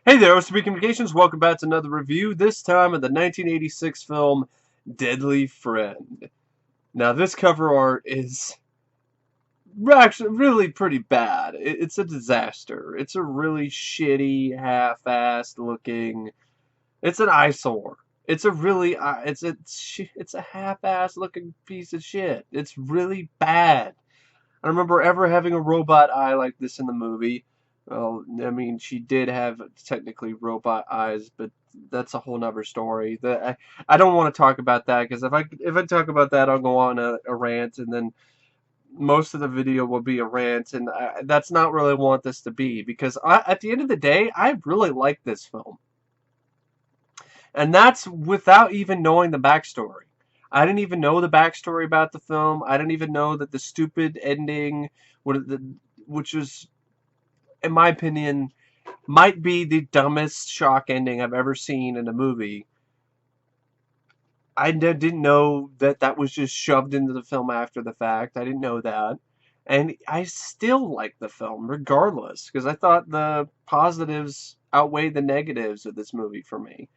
Hey there, OCB Communications. Welcome back to another review, this time of the 1986 film Deadly Friend. Now, this cover art is actually really pretty bad. It's a disaster. It's a really shitty, half-assed looking... It's an eyesore. It's a really... It's a half-assed looking piece of shit. It's really bad. I remember ever having a robot eye like this in the movie. Well, I mean, she did have technically robot eyes, but that's a whole nother story. I don't want to talk about that because if I talk about that, I'll go on a rant, and then most of the video will be a rant, and that's not really what I want this to be. Because at the end of the day, I really like this film, and that's without even knowing the backstory. I didn't even know the backstory about the film. I didn't even know that the stupid ending, which was, in my opinion, might be the dumbest shock ending I've ever seen in a movie. I didn't know that that was just shoved into the film after the fact. I didn't know that. And I still like the film, regardless, because I thought the positives outweigh the negatives of this movie for me.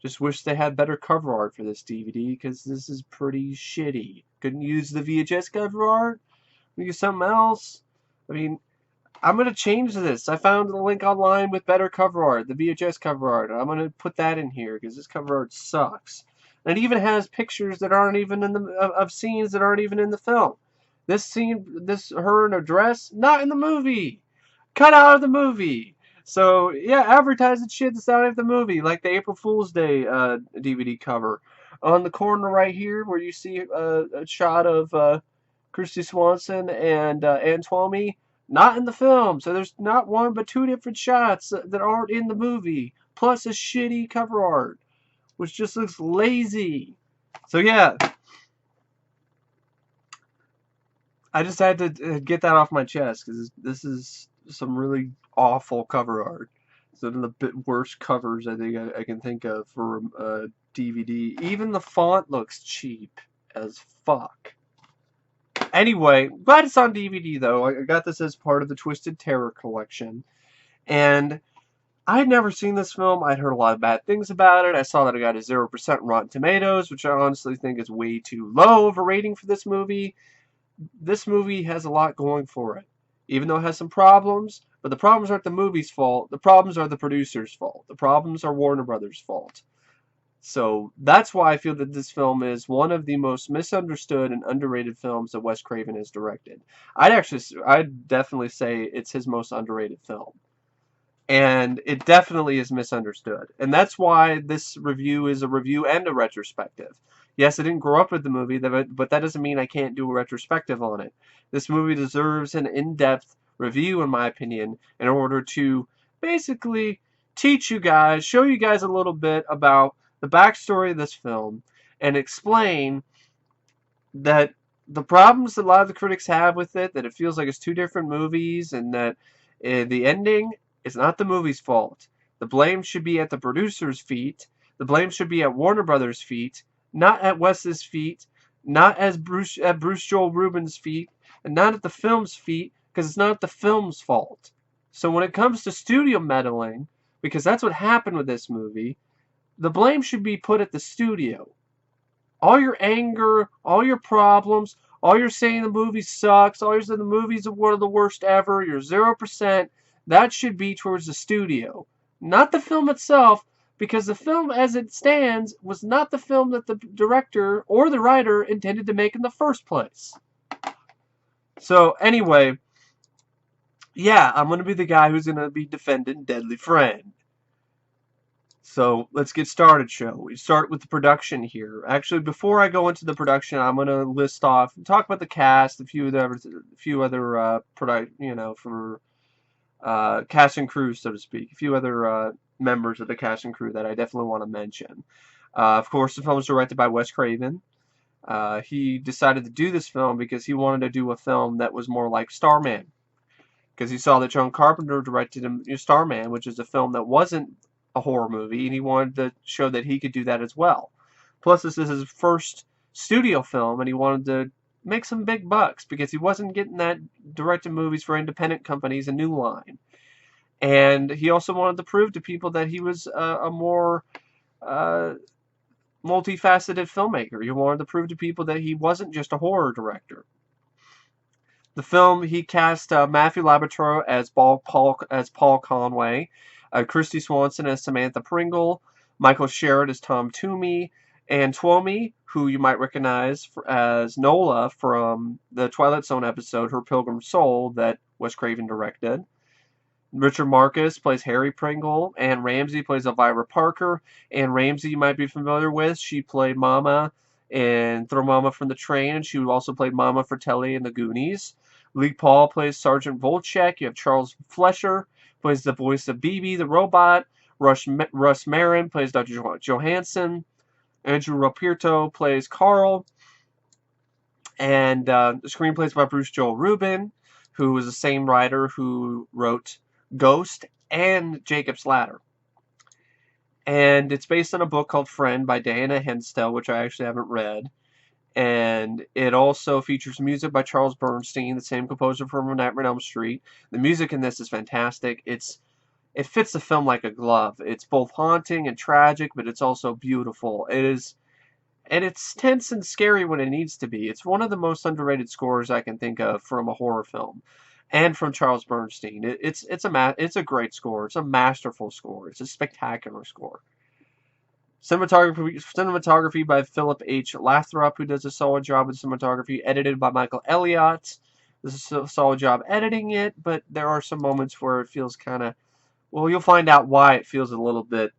Just wish they had better cover art for this DVD, because this is pretty shitty. Couldn't use the VHS cover art? Use something else? I mean, I'm going to change this. I found the link online with better cover art, the VHS cover art. I'm going to put that in here, because this cover art sucks. And it even has pictures that aren't even in the, of scenes that aren't even in the film. This scene, her in a dress, not in the movie. Cut out of the movie. So, yeah, advertising shit that's out of the movie, like the April Fool's Day DVD cover. On the corner right here, where you see a shot of Kristy Swanson and Twomey, not in the film. So there's not one but two different shots that aren't in the movie, plus a shitty cover art, which just looks lazy. So, yeah, I just had to get that off my chest, because this is some really awful cover art. Some of the worst covers I think I can think of for a DVD. Even the font looks cheap as fuck. Anyway, glad it's on DVD though. I got this as part of the Twisted Terror collection. And I had never seen this film. I'd heard a lot of bad things about it. I saw that it got a 0% Rotten Tomatoes, which I honestly think is way too low of a rating for this movie. This movie has a lot going for it, even though it has some problems. But the problems aren't the movie's fault. The problems are the producer's fault. The problems are Warner Brothers' fault. So that's why I feel that this film is one of the most misunderstood and underrated films that Wes Craven has directed. I'd definitely say it's his most underrated film. And it definitely is misunderstood. And that's why this review is a review and a retrospective. Yes, I didn't grow up with the movie, but that doesn't mean I can't do a retrospective on it. This movie deserves an in-depth review, in my opinion, in order to basically teach you guys, show you guys a little bit about the backstory of this film, and explain that the problems that a lot of the critics have with it, that it feels like it's two different movies, and that the ending is not the movie's fault. The blame should be at the producer's feet. The blame should be at Warner Brothers' feet, not at Wes's feet, not at Bruce Joel Rubin's feet, and not at the film's feet, because it's not the film's fault. So when it comes to studio meddling, because that's what happened with this movie, the blame should be put at the studio. All your anger, all your problems, all you're saying the movie sucks, all you're saying the movie's one of the worst ever, you're 0%, that should be towards the studio, not the film itself, because the film as it stands was not the film that the director or the writer intended to make in the first place. So anyway, yeah, I'm going to be the guy who's going to be defending Deadly Friend. So let's get started, shall we? Start with the production here. Actually, before I go into the production, I'm going to list off, talk about the cast, a few other cast and crew, so to speak. A few other members of the cast and crew that I definitely want to mention. Of course, the film was directed by Wes Craven. He decided to do this film because he wanted to do a film that was more like Starman. Because he saw that John Carpenter directed Starman, which is a film that wasn't a horror movie, and he wanted to show that he could do that as well. Plus, this is his first studio film, and he wanted to make some big bucks because he wasn't getting that directed movies for independent companies, a New Line. And he also wanted to prove to people that he was a more uh, multifaceted filmmaker. He wanted to prove to people that he wasn't just a horror director. The film, he cast Matthew Laborteaux as Paul Conway, Kristy Swanson as Samantha Pringle, Michael Sharrett as Tom Twomey, and Twomey, who you might recognize as Nola from the Twilight Zone episode Her Pilgrim Soul that Wes Craven directed. Richard Marcus plays Harry Pringle, and Ramsey plays Elvira Parker. And Ramsey you might be familiar with. She played Mama in Throw Mama from the Train, and she also played Mama Fratelli in The Goonies. Lee Paul plays Sergeant Volchek. You have Charles Fleischer, plays the voice of BB the robot. Russ Marin plays Dr. Johansson. Andrew Roberto plays Carl. And the screenplay is by Bruce Joel Rubin, who was the same writer who wrote Ghost and Jacob's Ladder. And it's based on a book called Friend by Diana Henstel, which I actually haven't read. And it also features music by Charles Bernstein, the same composer from Nightmare on Elm Street. The music in this is fantastic. It fits the film like a glove. It's both haunting and tragic, but it's also beautiful. And it's tense and scary when it needs to be. It's one of the most underrated scores I can think of from a horror film, and from Charles Bernstein. It's a great score. It's a masterful score. It's a spectacular score. Cinematography by Philip H. Lathrop, who does a solid job with cinematography. Edited by Michael Elliott. This is a solid job editing it, but there are some moments where it feels kind of, well, you'll find out why it feels a little bit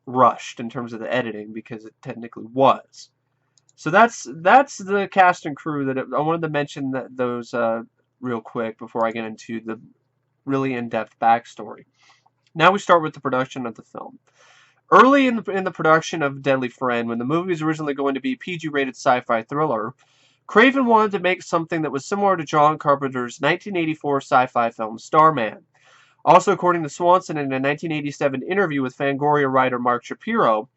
rushed in terms of the editing, because it technically was. So that's the cast and crew that I wanted to mention those real quick before I get into the really in-depth backstory. Now we start with the production of the film. Early in the production of Deadly Friend, when the movie was originally going to be a PG-rated sci-fi thriller, Craven wanted to make something that was similar to John Carpenter's 1984 sci-fi film Starman. Also, according to Swanson in a 1987 interview with Fangoria writer Mark Shapiro,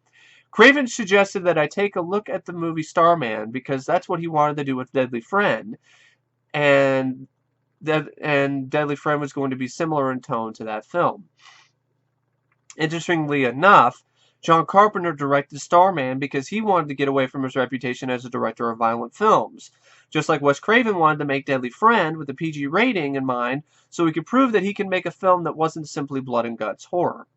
Craven suggested that I take a look at the movie Starman because that's what he wanted to do with Deadly Friend, and Deadly Friend was going to be similar in tone to that film. Interestingly enough, John Carpenter directed Starman because he wanted to get away from his reputation as a director of violent films. Just like Wes Craven wanted to make Deadly Friend with a PG rating in mind so he could prove that he could make a film that wasn't simply blood and guts horror.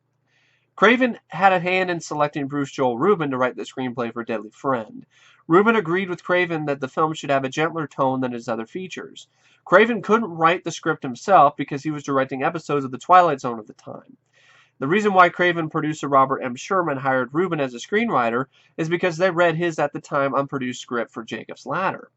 Craven had a hand in selecting Bruce Joel Rubin to write the screenplay for Deadly Friend. Rubin agreed with Craven that the film should have a gentler tone than his other features. Craven couldn't write the script himself because he was directing episodes of The Twilight Zone at the time. The reason why Craven producer Robert M. Sherman hired Rubin as a screenwriter is because they read his at the time unproduced script for Jacob's Ladder.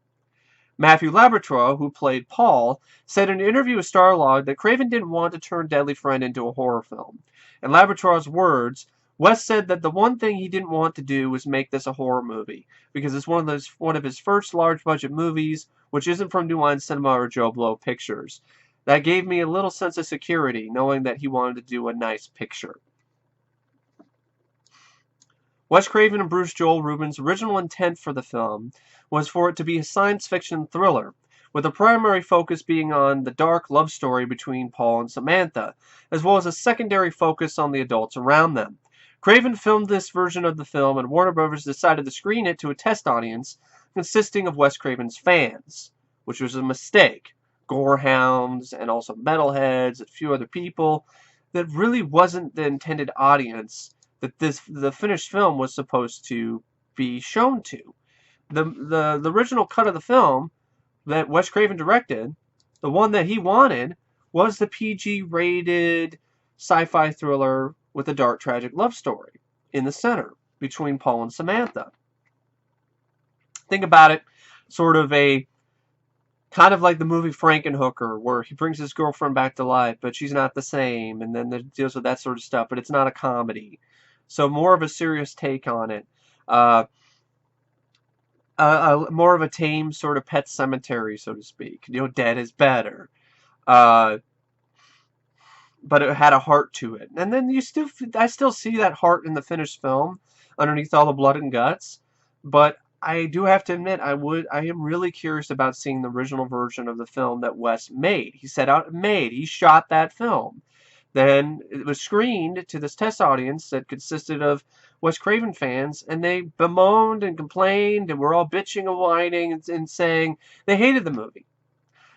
Matthew Laborteaux, who played Paul, said in an interview with Starlog that Craven didn't want to turn Deadly Friend into a horror film. In Laborteaux's words, Wes said that the one thing he didn't want to do was make this a horror movie, because it's one of his first large-budget movies, which isn't from New Line Cinema or Joe Blow Pictures. That gave me a little sense of security, knowing that he wanted to do a nice picture. Wes Craven and Bruce Joel Rubin's original intent for the film was for it to be a science fiction thriller, with the primary focus being on the dark love story between Paul and Samantha, as well as a secondary focus on the adults around them. Craven filmed this version of the film, and Warner Bros. Decided to screen it to a test audience consisting of Wes Craven's fans, which was a mistake. Gorehounds and also metalheads, a few other people. That really wasn't the intended audience that the finished film was supposed to be shown to. The original cut of the film that Wes Craven directed, the one that he wanted, was the PG-rated sci-fi thriller with a dark tragic love story in the center between Paul and Samantha. Think about it, sort of kind of like the movie Frankenhooker, where he brings his girlfriend back to life, but she's not the same, and then it deals with that sort of stuff, but it's not a comedy. So more of a serious take on it. More of a tame sort of Pet Cemetery, so to speak. Dead is better. But it had a heart to it. And then I still see that heart in the finished film, underneath all the blood and guts. But I do have to admit, I am really curious about seeing the original version of the film that Wes made. He set out and made. He shot that film. Then it was screened to this test audience that consisted of Wes Craven fans, and they bemoaned and complained and were all bitching and whining and saying they hated the movie.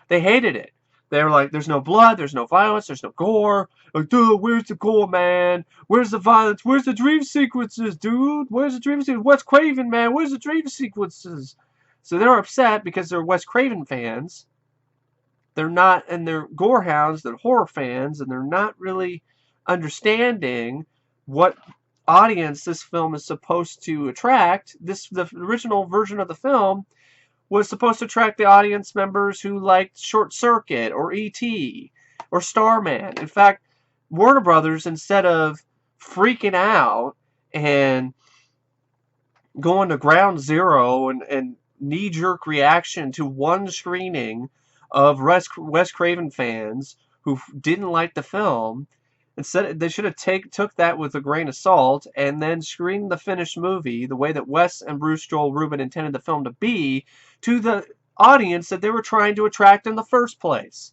They hated it. They were like, there's no blood, there's no violence, there's no gore. Like, dude, where's the gore, man? Where's the violence? Where's the dream sequences, dude? Where's the dream sequences? Wes Craven, man, where's the dream sequences? So they're upset because they're Wes Craven fans. They're not, and they're gore hounds, they're horror fans, and they're not really understanding what audience this film is supposed to attract. The original version of the film was supposed to attract the audience members who liked Short Circuit or E.T. or Starman. In fact, Warner Brothers, instead of freaking out and going to ground zero and knee-jerk reaction to one screening of Wes Craven fans who didn't like the film, instead they should have took that with a grain of salt and then screened the finished movie the way that Wes and Bruce Joel Rubin intended the film to be to the audience that they were trying to attract in the first place.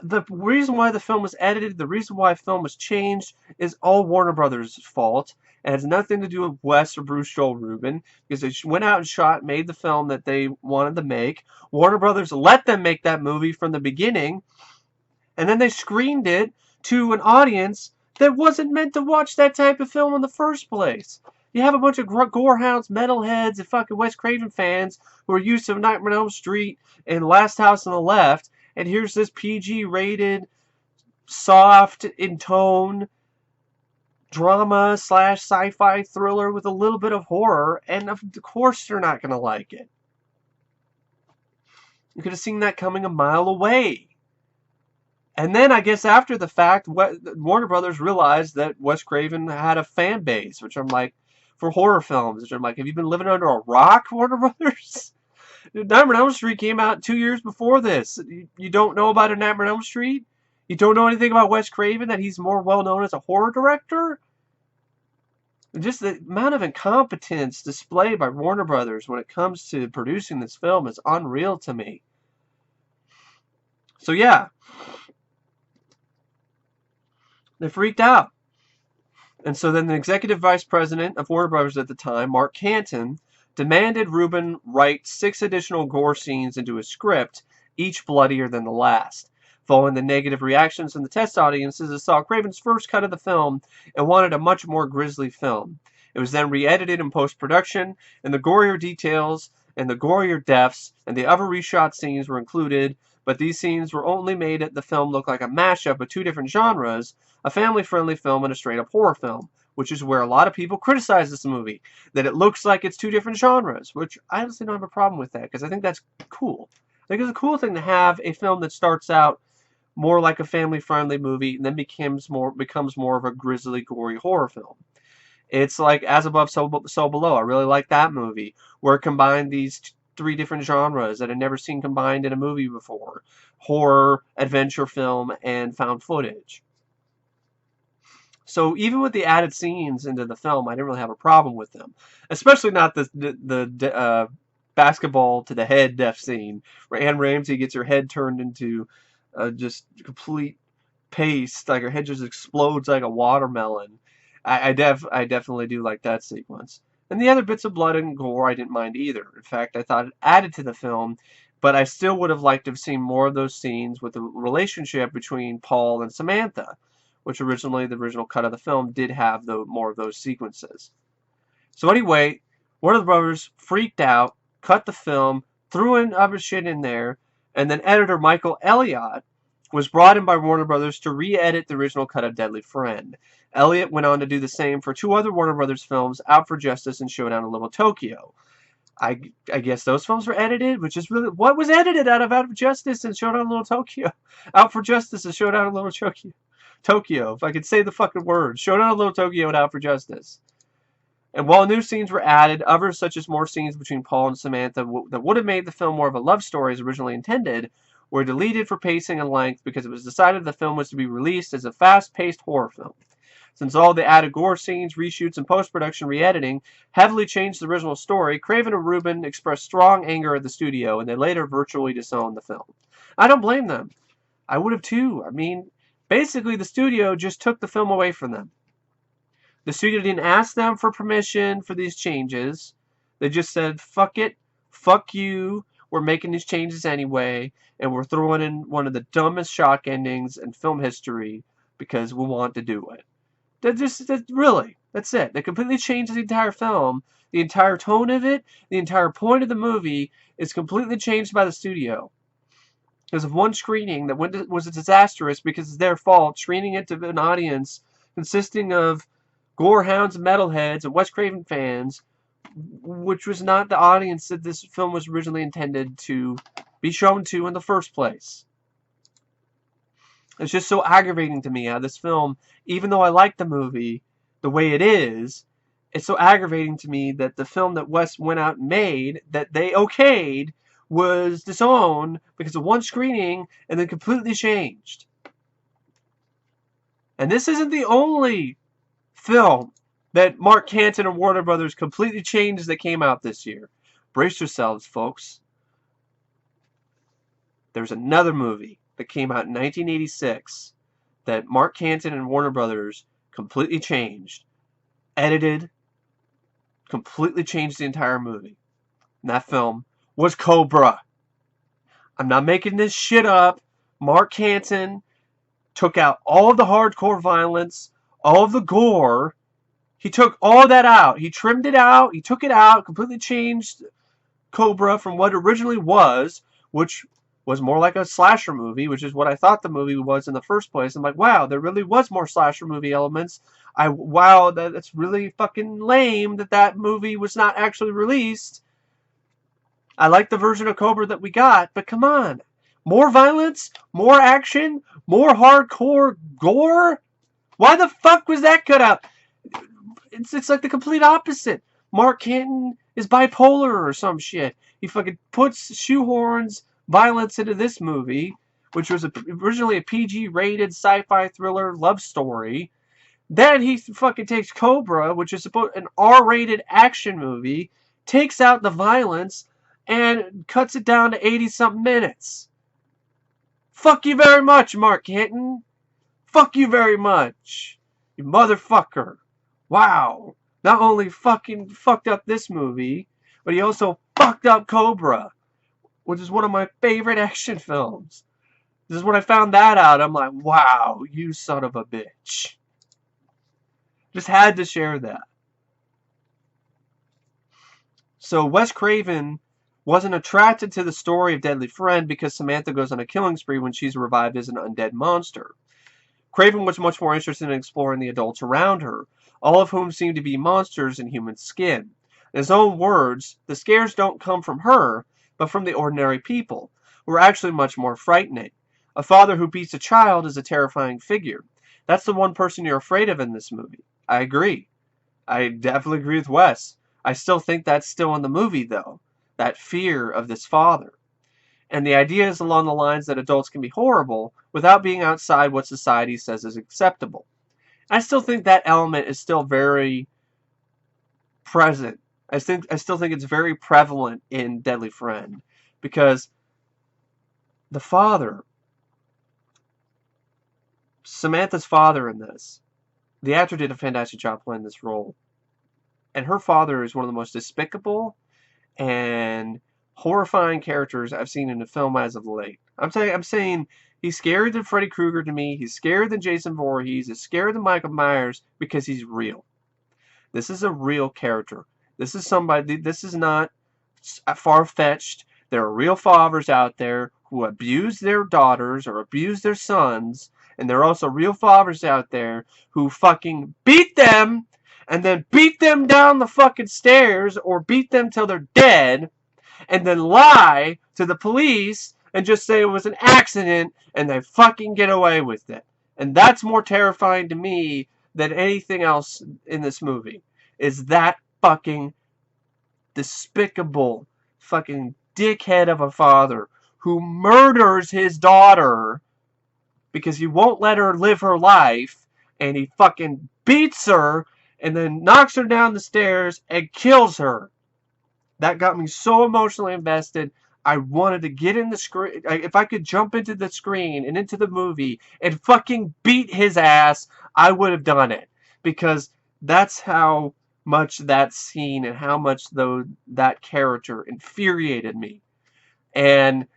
The reason why the film was edited, the reason why the film was changed is all Warner Brothers' fault. It has nothing to do with Wes or Bruce Joel Rubin, because they went out and made the film that they wanted to make. Warner Brothers let them make that movie from the beginning, and then they screened it to an audience that wasn't meant to watch that type of film in the first place. You have a bunch of gorehounds, metalheads, and fucking Wes Craven fans who are used to Nightmare on Elm Street and Last House on the Left, and here's this PG-rated, soft in tone drama / sci-fi thriller with a little bit of horror, and of course they're not going to like it. You could have seen that coming a mile away. And then I guess after the fact, Warner Brothers realized that Wes Craven had a fan base, which I'm like, for horror films, which I'm like, have you been living under a rock, Warner Brothers? Nightmare on Elm Street came out 2 years before this. You don't know about a Nightmare on Elm Street? You don't know anything about Wes Craven, that he's more well known as a horror director? Just the amount of incompetence displayed by Warner Brothers when it comes to producing this film is unreal to me. So yeah, they freaked out. And so then the executive vice president of Warner Brothers at the time, Mark Canton, demanded Rubin write 6 additional gore scenes into his script, each bloodier than the last. Following the negative reactions from the test audiences that saw Craven's first cut of the film and wanted a much more grisly film. It was then re-edited in post-production, and the gorier details and the gorier deaths and the other reshot scenes were included, but these scenes were only made at the film look like a mashup of 2 different genres, a family-friendly film and a straight-up horror film, which is where a lot of people criticize this movie, that it looks like it's 2 different genres, which I honestly don't have a problem with that, because I think that's cool. I think it's a cool thing to have a film that starts out more like a family-friendly movie and then becomes more of a grisly, gory horror film. It's like As Above, So Below. I really like that movie, where it combined these 3 different genres that I'd never seen combined in a movie before. Horror, adventure film, and found footage. So even with the added scenes into the film, I didn't really have a problem with them. Especially not the basketball to the head death scene, where Anne Ramsey gets her head turned into just complete paste, like her head just explodes like a watermelon. I definitely do like that sequence. And the other bits of blood and gore I didn't mind either. In fact, I thought it added to the film, but I still would have liked to have seen more of those scenes with the relationship between Paul and Samantha, which the original cut of the film did have more of those sequences. So anyway, Warner Brothers freaked out, cut the film, threw in other shit in there, and then editor Michael Elliott was brought in by Warner Brothers to re-edit the original cut of Deadly Friend. Elliott went on to do the same for 2 other Warner Brothers films, Out for Justice and Showdown in Little Tokyo. I guess those films were edited, which is really... What was edited out of Justice and Showdown in Little Tokyo? Out for Justice and Showdown in Little Tokyo. If I could say the fucking word. Showdown in Little Tokyo and Out for Justice. And while new scenes were added, others such as more scenes between Paul and Samantha that would have made the film more of a love story as originally intended were deleted for pacing and length because it was decided the film was to be released as a fast-paced horror film. Since all the added gore scenes, reshoots, and post-production re-editing heavily changed the original story, Craven and Rubin expressed strong anger at the studio, and they later virtually disowned the film. I don't blame them. I would have too. I mean, Basically, the studio just took the film away from them. The studio didn't ask them for permission for these changes. They just said, fuck it, fuck you, we're making these changes anyway, and we're throwing in one of the dumbest shock endings in film history because we want to do it. That's it. They completely changed the entire film. The entire tone of it, the entire point of the movie is completely changed by the studio. Because of one screening that was disastrous because it's their fault, screening it to an audience consisting of gorehounds and metalheads and Wes Craven fans, which was not the audience that this film was originally intended to be shown to in the first place. It's just so aggravating to me how this film, even though I like the movie the way it is, it's so aggravating to me that the film that Wes went out and made, that they okayed, was disowned because of one screening and then completely changed. And this isn't the only film that Mark Canton and Warner Brothers completely changed that came out this year. Brace yourselves, folks. There's another movie that came out in 1986 that Mark Canton and Warner Brothers completely changed, edited, completely changed the entire movie. And that film was Cobra. I'm not making this shit up. Mark Canton took out all of the hardcore violence, all of the gore. He took all that out. He trimmed it out. He took it out, completely changed Cobra from what it originally was, which was more like a slasher movie, which is what I thought the movie was in the first place. I'm like, wow, there really was more slasher movie elements. Wow, that's really fucking lame that movie was not actually released. I like the version of Cobra that we got, but come on. More violence? More action? More hardcore gore? Why the fuck was that cut out? It's like the complete opposite. Mark Canton is bipolar or some shit. He fucking shoehorns violence into this movie, which was originally a PG-rated sci-fi thriller love story. Then he fucking takes Cobra, which is an R-rated action movie, takes out the violence, and cuts it down to 80-something minutes. Fuck you very much, Mark Canton. Fuck you very much. You motherfucker. Wow. Not only fucking fucked up this movie, but he also fucked up Cobra, which is one of my favorite action films. This is when I found that out. I'm like, wow, you son of a bitch. Just had to share that. So Wes Craven wasn't attracted to the story of Deadly Friend because Samantha goes on a killing spree when she's revived as an undead monster. Craven was much more interested in exploring the adults around her, all of whom seem to be monsters in human skin. In his own words, the scares don't come from her, but from the ordinary people, who are actually much more frightening. A father who beats a child is a terrifying figure. That's the one person you're afraid of in this movie. I agree. I definitely agree with Wes. I still think that's still in the movie, though. That fear of this father. And the idea is along the lines that adults can be horrible without being outside what society says is acceptable. I still think that element is still very present. I still think it's very prevalent in Deadly Friend, because the father, Samantha's father in this, the actor did a fantastic job playing this role, and her father is one of the most despicable and horrifying characters I've seen in a film as of late. I'm saying he's scarier than Freddy Krueger to me. He's scarier than Jason Voorhees. He's scarier than Michael Myers because he's real. This is a real character. This is somebody. This is not far-fetched. There are real fathers out there who abuse their daughters or abuse their sons, and there are also real fathers out there who fucking beat them and then beat them down the fucking stairs or beat them till they're dead, and then lie to the police and just say it was an accident and they fucking get away with it. And that's more terrifying to me than anything else in this movie, is that fucking despicable fucking dickhead of a father who murders his daughter because he won't let her live her life, and he fucking beats her and then knocks her down the stairs and kills her. That got me so emotionally invested. I wanted to get in the screen. If I could jump into the screen and into the movie and fucking beat his ass, I would have done it. Because that's how much that scene and how much that character infuriated me. And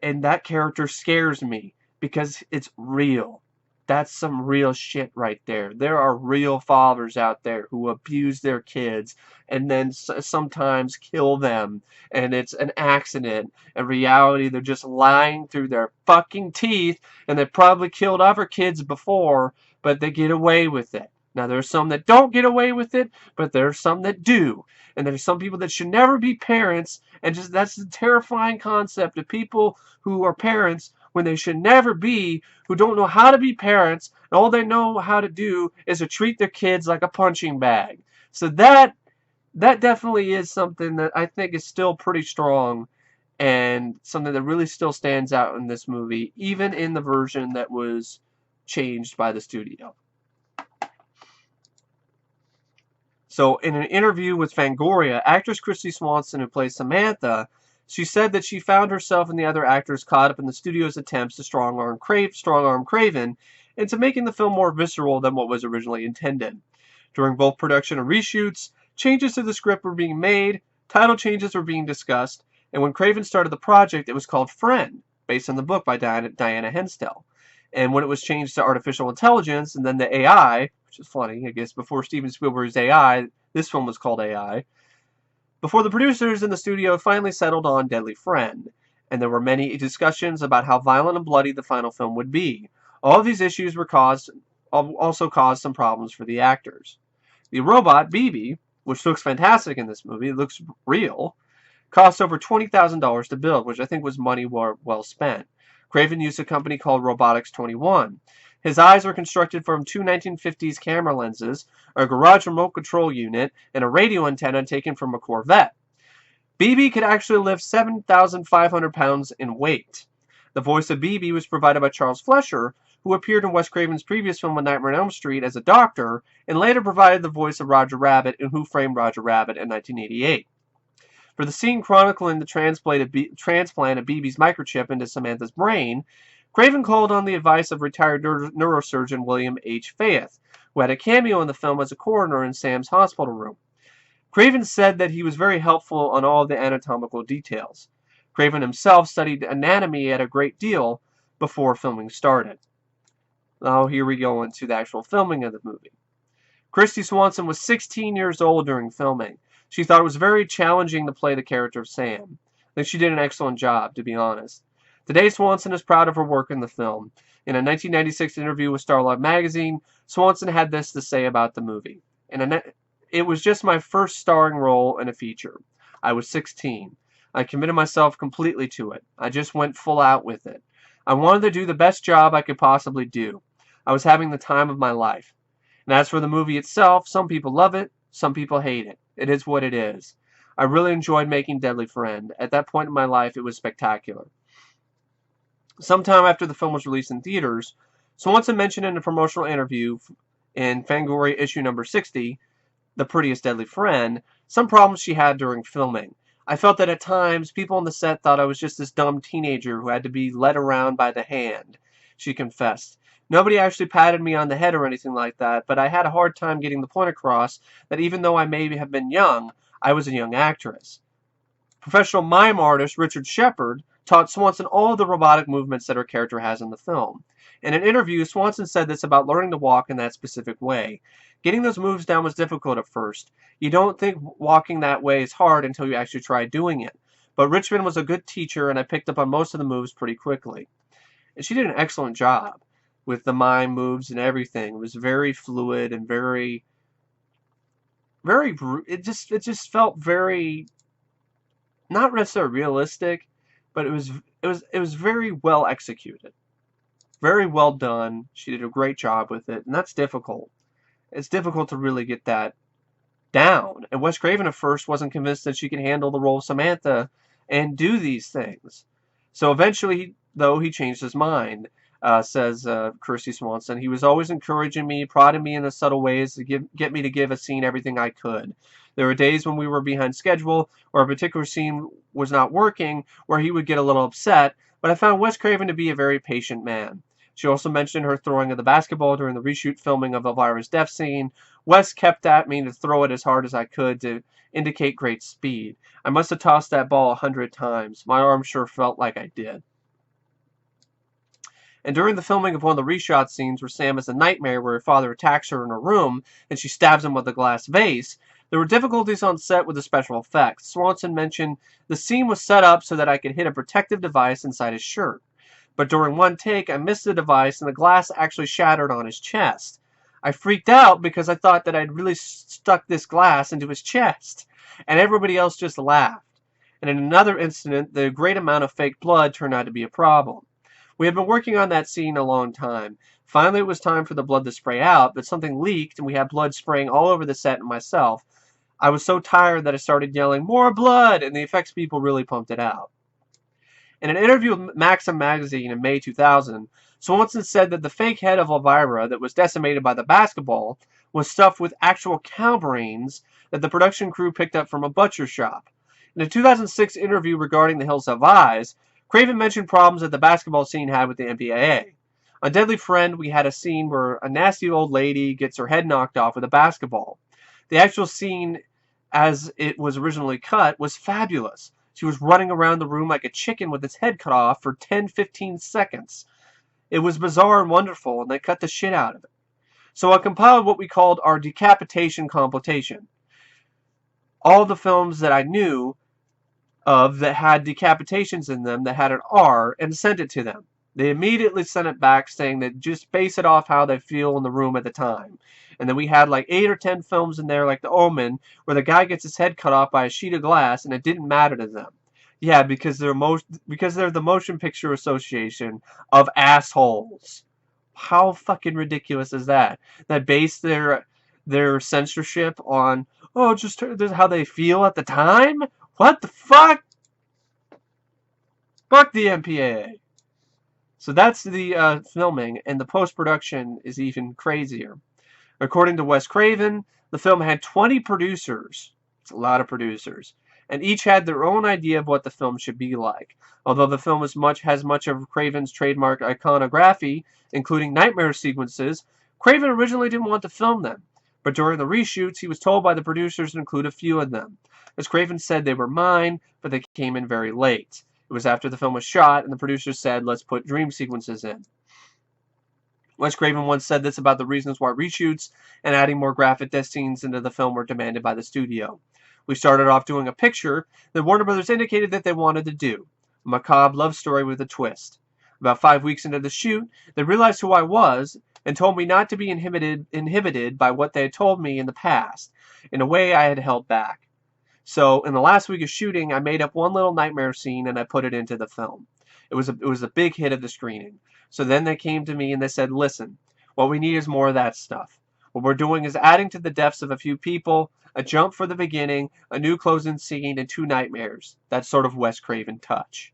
that character scares me because it's real. That's some real shit right there. There are real fathers out there who abuse their kids and then sometimes kill them, and it's an accident. In reality, they're just lying through their fucking teeth, and they probably killed other kids before, but they get away with it. Now, there's some that don't get away with it, but there's some that do. And there's some people that should never be parents, and just that's the terrifying concept of people who are parents when they should never be, who don't know how to be parents, and all they know how to do is to treat their kids like a punching bag. So that definitely is something that I think is still pretty strong, and something that really still stands out in this movie, even in the version that was changed by the studio. So in an interview with Fangoria, actress Kristy Swanson, who plays Samantha, she said that she found herself and the other actors caught up in the studio's attempts to strong-arm Craven into making the film more visceral than what was originally intended. During both production and reshoots, changes to the script were being made, title changes were being discussed, and when Craven started the project, it was called Friend, based on the book by Diana Henstel. And when it was changed to artificial intelligence and then the AI, which is funny, I guess, before Steven Spielberg's AI, this film was called AI, before the producers in the studio finally settled on Deadly Friend, and there were many discussions about how violent and bloody the final film would be. All of these issues also caused some problems for the actors. The robot, BB, which looks fantastic in this movie, it looks real, cost over $20,000 to build, which I think was money well spent. Craven used a company called Robotics 21. His eyes were constructed from two 1950s camera lenses, a garage remote control unit, and a radio antenna taken from a Corvette. BB could actually lift 7,500 pounds in weight. The voice of BB was provided by Charles Fleischer, who appeared in Wes Craven's previous film A Nightmare on Elm Street as a doctor, and later provided the voice of Roger Rabbit in Who Framed Roger Rabbit in 1988. For the scene chronicling the transplant of BB's microchip into Samantha's brain, Craven called on the advice of retired neurosurgeon William H. Faith, who had a cameo in the film as a coroner in Sam's hospital room. Craven said that he was very helpful on all the anatomical details. Craven himself studied anatomy at a great deal before filming started. Now here we go into the actual filming of the movie. Kristy Swanson was 16 years old during filming. She thought it was very challenging to play the character of Sam. I think she did an excellent job, to be honest. Today, Swanson is proud of her work in the film. In a 1996 interview with Starlight magazine, Swanson had this to say about the movie. It was just my first starring role in a feature. I was 16. I committed myself completely to it. I just went full out with it. I wanted to do the best job I could possibly do. I was having the time of my life. And as for the movie itself, some people love it, some people hate it. It is what it is. I really enjoyed making Deadly Friend. At that point in my life, it was spectacular. Sometime after the film was released in theaters, Swanson mentioned in a promotional interview in Fangoria issue number 60, The Prettiest Deadly Friend, some problems she had during filming. I felt that at times, people on the set thought I was just this dumb teenager who had to be led around by the hand, she confessed. Nobody actually patted me on the head or anything like that, but I had a hard time getting the point across that even though I may have been young, I was a young actress. Professional mime artist Richard Shepard taught Swanson all of the robotic movements that her character has in the film. In an interview, Swanson said this about learning to walk in that specific way. Getting those moves down was difficult at first. You don't think walking that way is hard until you actually try doing it. But Richmond was a good teacher, and I picked up on most of the moves pretty quickly. And she did an excellent job with the mime moves and everything. It was very fluid and very, it just felt very, not necessarily realistic, but it was very well executed. Very well done. She did a great job with it, and that's difficult. It's difficult to really get that down. And Wes Craven at first wasn't convinced that she could handle the role of Samantha and do these things. So eventually, though, he changed his mind, says Kristy Swanson. He was always encouraging me, prodding me in the subtle ways to get me to give a scene everything I could. There were days when we were behind schedule or a particular scene was not working where he would get a little upset, but I found Wes Craven to be a very patient man. She also mentioned her throwing of the basketball during the reshoot filming of Elvira's death scene. Wes kept at me to throw it as hard as I could to indicate great speed. I must have tossed that ball 100 times. My arm sure felt like I did. And during the filming of one of the reshot scenes where Sam is a nightmare where her father attacks her in her room and she stabs him with a glass vase, there were difficulties on set with the special effects. Swanson mentioned the scene was set up so that I could hit a protective device inside his shirt. But during one take, I missed the device and the glass actually shattered on his chest. I freaked out because I thought that I'd really stuck this glass into his chest, and everybody else just laughed. And in another incident, the great amount of fake blood turned out to be a problem. We had been working on that scene a long time. Finally, it was time for the blood to spray out, but something leaked and we had blood spraying all over the set and myself. I was so tired that I started yelling, "More blood!" and the effects people really pumped it out. In an interview with Maxim magazine in May 2000, Swanson said that the fake head of Elvira that was decimated by the basketball was stuffed with actual cow brains that the production crew picked up from a butcher shop. In a 2006 interview regarding The Hills Have Eyes, Craven mentioned problems that the basketball scene had with the MPAA. On Deadly Friend, we had a scene where a nasty old lady gets her head knocked off with a basketball. The actual scene, as it was originally cut, was fabulous. She was running around the room like a chicken with its head cut off for 10-15 seconds. It was bizarre and wonderful, and they cut the shit out of it. So I compiled what we called our decapitation compilation. All the films that I knew of that had decapitations in them that had an R, and sent it to them. They immediately sent it back saying that just base it off how they feel in the room at the time. And then we had like 8 or 10 films in there like The Omen where the guy gets his head cut off by a sheet of glass and it didn't matter to them. Yeah, because they're the Motion Picture Association of assholes. How fucking ridiculous is that? That base their censorship on, oh, just how they feel at the time? What the fuck? Fuck the MPAA. So that's the filming, and the post-production is even crazier. According to Wes Craven, the film had 20 producers. It's a lot of producers. And each had their own idea of what the film should be like. Although the film has much of Craven's trademark iconography, including nightmare sequences, Craven originally didn't want to film them. But during the reshoots, he was told by the producers to include a few of them. As Craven said, they were mine, but they came in very late. It was after the film was shot, and the producers said, let's put dream sequences in. Wes Craven once said this about the reasons why reshoots and adding more graphic death scenes into the film were demanded by the studio. We started off doing a picture that Warner Brothers indicated that they wanted to do. A macabre love story with a twist. About 5 weeks into the shoot, they realized who I was and told me not to be inhibited by what they had told me in the past, in a way I had held back. So, in the last week of shooting, I made up one little nightmare scene and I put it into the film. It was a big hit of the screening. So then they came to me and they said, listen, what we need is more of that stuff. What we're doing is adding to the deaths of a few people, a jump for the beginning, a new closing scene, and 2 nightmares. That's sort of Wes Craven touch.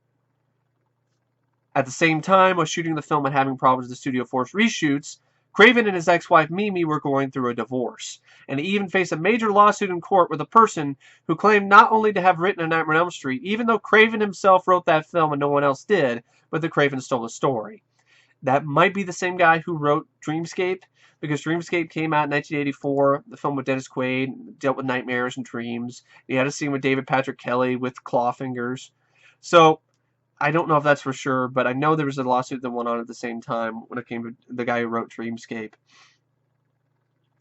At the same time, while shooting the film and having problems with the studio forced reshoots, Craven and his ex-wife Mimi were going through a divorce, and he even faced a major lawsuit in court with a person who claimed not only to have written A Nightmare on Elm Street, even though Craven himself wrote that film and no one else did, but that Craven stole the story. That might be the same guy who wrote Dreamscape, because Dreamscape came out in 1984. The film with Dennis Quaid dealt with nightmares and dreams. He had a scene with David Patrick Kelly with claw fingers. So I don't know if that's for sure, but I know there was a lawsuit that went on at the same time when it came to the guy who wrote Dreamscape.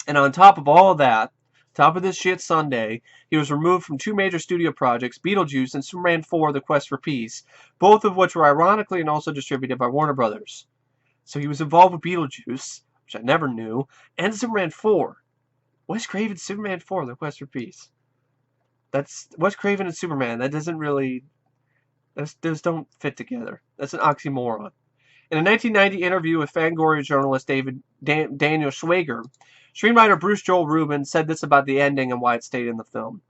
And on top of all of that, top of this shit Sunday, he was removed from 2 major studio projects, Beetlejuice and Superman 4, The Quest for Peace, both of which were ironically and also distributed by Warner Brothers. So he was involved with Beetlejuice, which I never knew, and Superman 4. Wes Craven, Superman 4, The Quest for Peace. That's Wes Craven and Superman. That doesn't really... Those don't fit together. That's an oxymoron. In a 1990 interview with Fangoria journalist Daniel Schwager, screenwriter Bruce Joel Rubin said this about the ending and why it stayed in the film.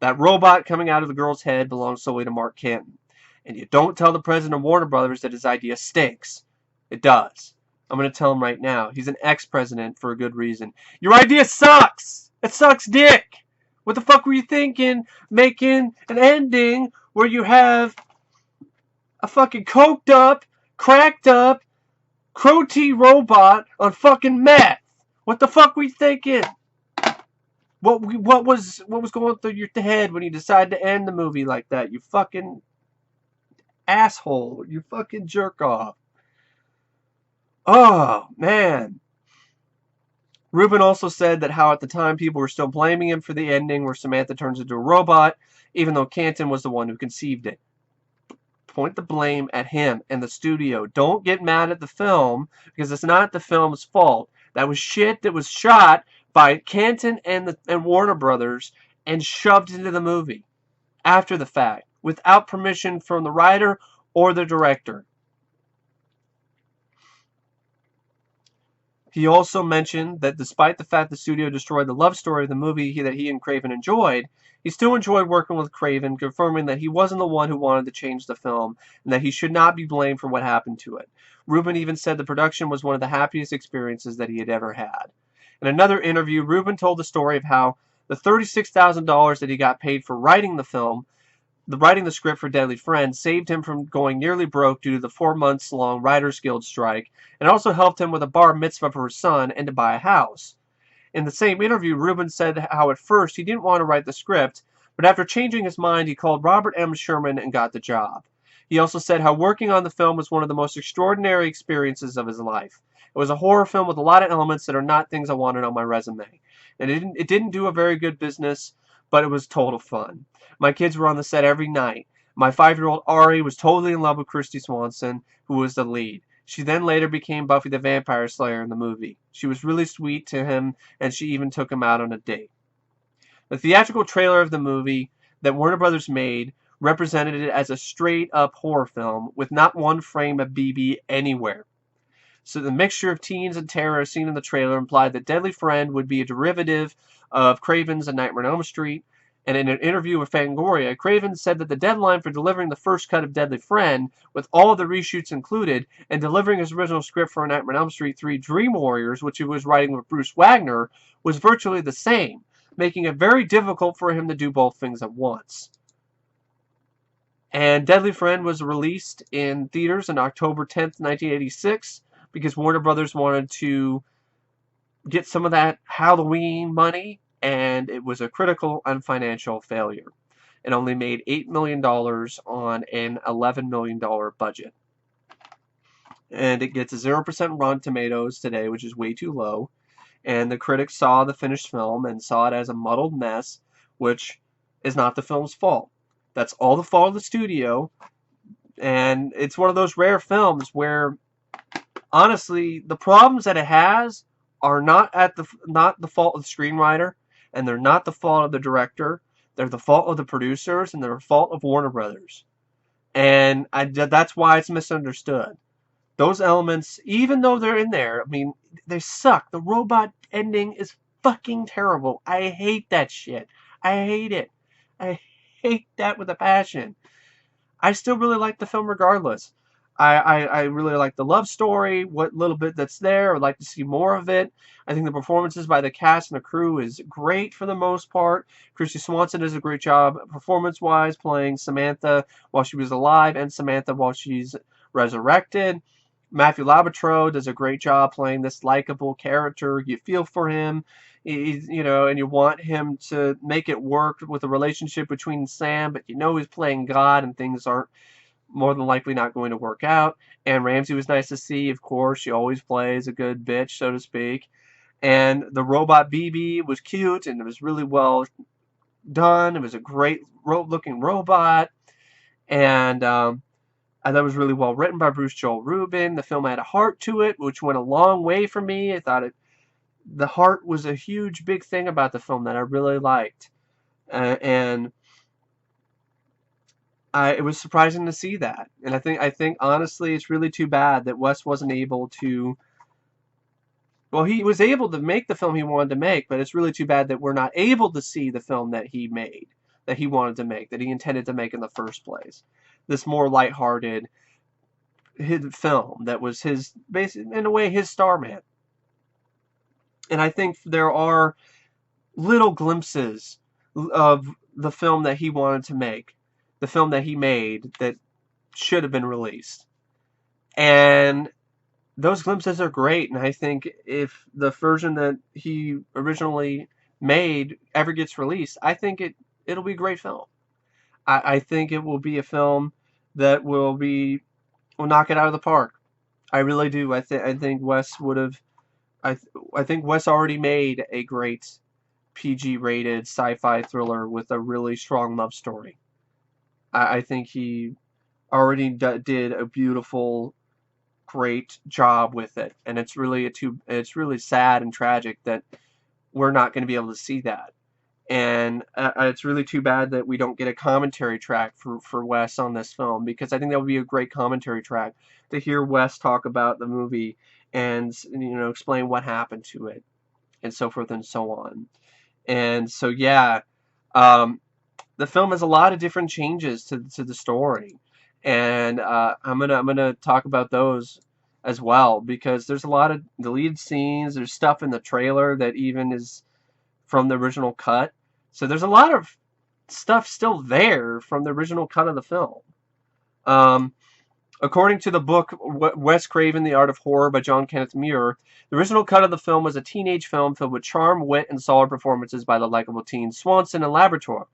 That robot coming out of the girl's head belongs solely to Mark Canton. And you don't tell the president of Warner Brothers that his idea stinks. It does. I'm going to tell him right now. He's an ex-president for a good reason. Your idea sucks! It sucks dick! What the fuck were you thinking making an ending where you have a fucking coked up, cracked up, Crow-T robot on fucking meth? What the fuck were you thinking? What was going through your head when you decided to end the movie like that? You fucking asshole. You fucking jerk off. Oh, man. Rubin also said that how at the time people were still blaming him for the ending where Samantha turns into a robot, even though Canton was the one who conceived it. Point the blame at him and the studio. Don't get mad at the film, because it's not the film's fault. That was shit that was shot by Canton and Warner Brothers and shoved into the movie after the fact, without permission from the writer or the director. He also mentioned that despite the fact the studio destroyed the love story of the movie that he and Craven enjoyed, he still enjoyed working with Craven, confirming that he wasn't the one who wanted to change the film and that he should not be blamed for what happened to it. Rubin even said the production was one of the happiest experiences that he had ever had. In another interview, Rubin told the story of how the $36,000 that he got paid for writing the script for Deadly Friend saved him from going nearly broke due to the 4 months long Writers Guild strike, and also helped him with a bar mitzvah for his son and to buy a house. In the same interview, Rubin said how at first he didn't want to write the script, but after changing his mind, he called Robert M. Sherman and got the job. He also said how working on the film was one of the most extraordinary experiences of his life. It was a horror film with a lot of elements that are not things I wanted on my resume. And it didn't do a very good business, but it was total fun. My kids were on the set every night. My 5-year-old Ari was totally in love with Kristy Swanson, who was the lead. She then later became Buffy the Vampire Slayer in the movie. She was really sweet to him, and she even took him out on a date. The theatrical trailer of the movie that Warner Brothers made represented it as a straight-up horror film with not one frame of BB anywhere. So the mixture of teens and terror seen in the trailer implied that Deadly Friend would be a derivative of Craven's A Nightmare on Elm Street. And in an interview with Fangoria, Craven said that the deadline for delivering the first cut of Deadly Friend, with all of the reshoots included, and delivering his original script for A Nightmare on Elm Street 3 Dream Warriors, which he was writing with Bruce Wagner, was virtually the same, making it very difficult for him to do both things at once. And Deadly Friend was released in theaters on October 10th, 1986, because Warner Brothers wanted to get some of that Halloween money, and it was a critical and financial failure. It only made $8 million on an $11 million budget. And it gets a 0% Rotten Tomatoes today, which is way too low. And the critics saw the finished film and saw it as a muddled mess, which is not the film's fault. That's all the fault of the studio. And it's one of those rare films where, honestly, the problems that it has are not the fault of the screenwriter, and they're not the fault of the director. They're the fault of the producers, and they're the fault of Warner Brothers. And that's why it's misunderstood. Those elements, even though they're in there, I mean, they suck. The robot ending is fucking terrible. I hate that shit. I hate it. I hate that with a passion. I still really like the film regardless. I really like the love story, what little bit that's there. I'd like to see more of it. I think the performances by the cast and the crew is great for the most part. Kristy Swanson does a great job performance-wise playing Samantha while she was alive and Samantha while she's resurrected. Matthew Laborteaux does a great job playing this likable character. You feel for him, and you want him to make it work with the relationship between Sam, but he's playing God and things aren't more than likely not going to work out. And Ramsey was nice to see, of course. She always plays a good bitch, so to speak. And the robot BB was cute, and it was really well done. It was a great looking robot. And I thought it was really well written by Bruce Joel Rubin. The film had a heart to it, which went a long way for me. I thought the heart was a huge, big thing about the film that I really liked. And it was surprising to see that. And I think honestly, it's really too bad that Wes wasn't able to. Well, he was able to make the film he wanted to make, but it's really too bad that we're not able to see the film that he made, that he wanted to make, that he intended to make in the first place. This more lighthearted film that was his, basically, in a way, his Starman. And I think there are little glimpses of the film that he wanted to make, the film that he made that should have been released. And those glimpses are great, and I think if the version that he originally made ever gets released, I think it'll be a great film. I think it will be a film that will knock it out of the park. I really do. I think Wes would have. I think Wes already made a great PG rated sci-fi thriller with a really strong love story. I think he already did a beautiful, great job with it, and it's really sad and tragic that we're not going to be able to see that. And it's really too bad that we don't get a commentary track for Wes on this film, because I think that would be a great commentary track to hear Wes talk about the movie and explain what happened to it and so forth and so on. And so yeah, the film has a lot of different changes to the story, and I'm gonna talk about those as well, because there's a lot of deleted scenes. There's stuff in the trailer that even is from the original cut. So there's a lot of stuff still there from the original cut of the film. Um, According to the book Wes Craven, The Art of Horror by John Kenneth Muir, the original cut of the film was a teenage film filled with charm, wit, and solid performances by the likable teens Swanson and Laborteaux.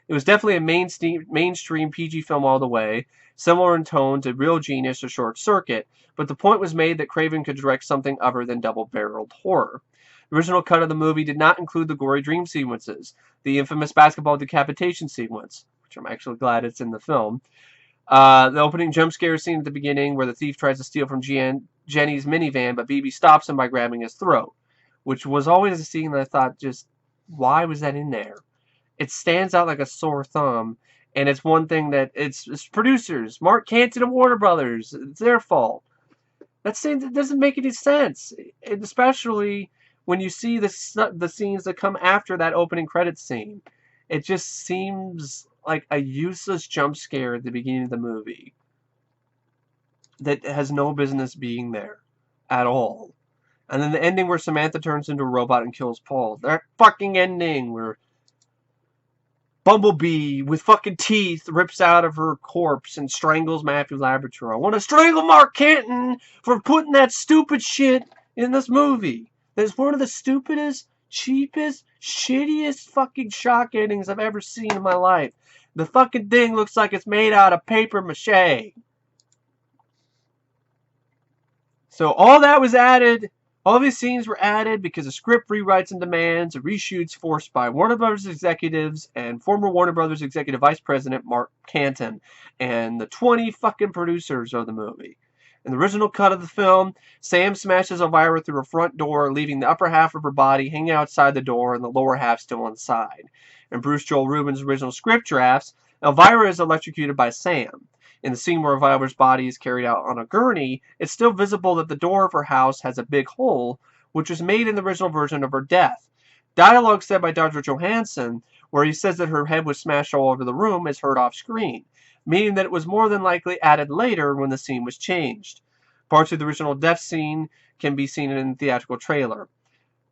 It was definitely a mainstream PG film all the way, similar in tone to Real Genius or Short Circuit, but the point was made that Craven could direct something other than double-barreled horror. The original cut of the movie did not include the gory dream sequences, the infamous basketball decapitation sequence, which I'm actually glad it's in the film, the opening jump scare scene at the beginning where the thief tries to steal from Jenny's minivan, but BB stops him by grabbing his throat, which was always a scene that I thought, just, why was that in there? It stands out like a sore thumb, and it's one thing that it's producers, Mark Canton and Warner Brothers, it's their fault. That scene that doesn't make any sense, and especially when you see the scenes that come after that opening credits scene. It just seems like a useless jump scare at the beginning of the movie that has no business being there at all. And then the ending where Samantha turns into a robot and kills Paul. That fucking ending where Bumblebee with fucking teeth rips out of her corpse and strangles Matthew Laborteaux. I want to strangle Mark Canton for putting that stupid shit in this movie. That's one of the stupidest, cheapest, shittiest fucking shock endings I've ever seen in my life. The fucking thing looks like it's made out of paper mache. So all that was added. All these scenes were added because of script rewrites and demands and reshoots forced by Warner Brothers executives and former Warner Brothers executive vice president Mark Canton and the 20 fucking producers of the movie. In the original cut of the film, Sam smashes Elvira through her front door, leaving the upper half of her body hanging outside the door and the lower half still inside. In Bruce Joel Rubin's original script drafts, Elvira is electrocuted by Sam. In the scene where Elvira's body is carried out on a gurney, it's still visible that the door of her house has a big hole, which was made in the original version of her death. Dialogue said by Dr. Johansson, where he says that her head was smashed all over the room, is heard off screen, meaning that it was more than likely added later when the scene was changed. Parts of the original death scene can be seen in the theatrical trailer.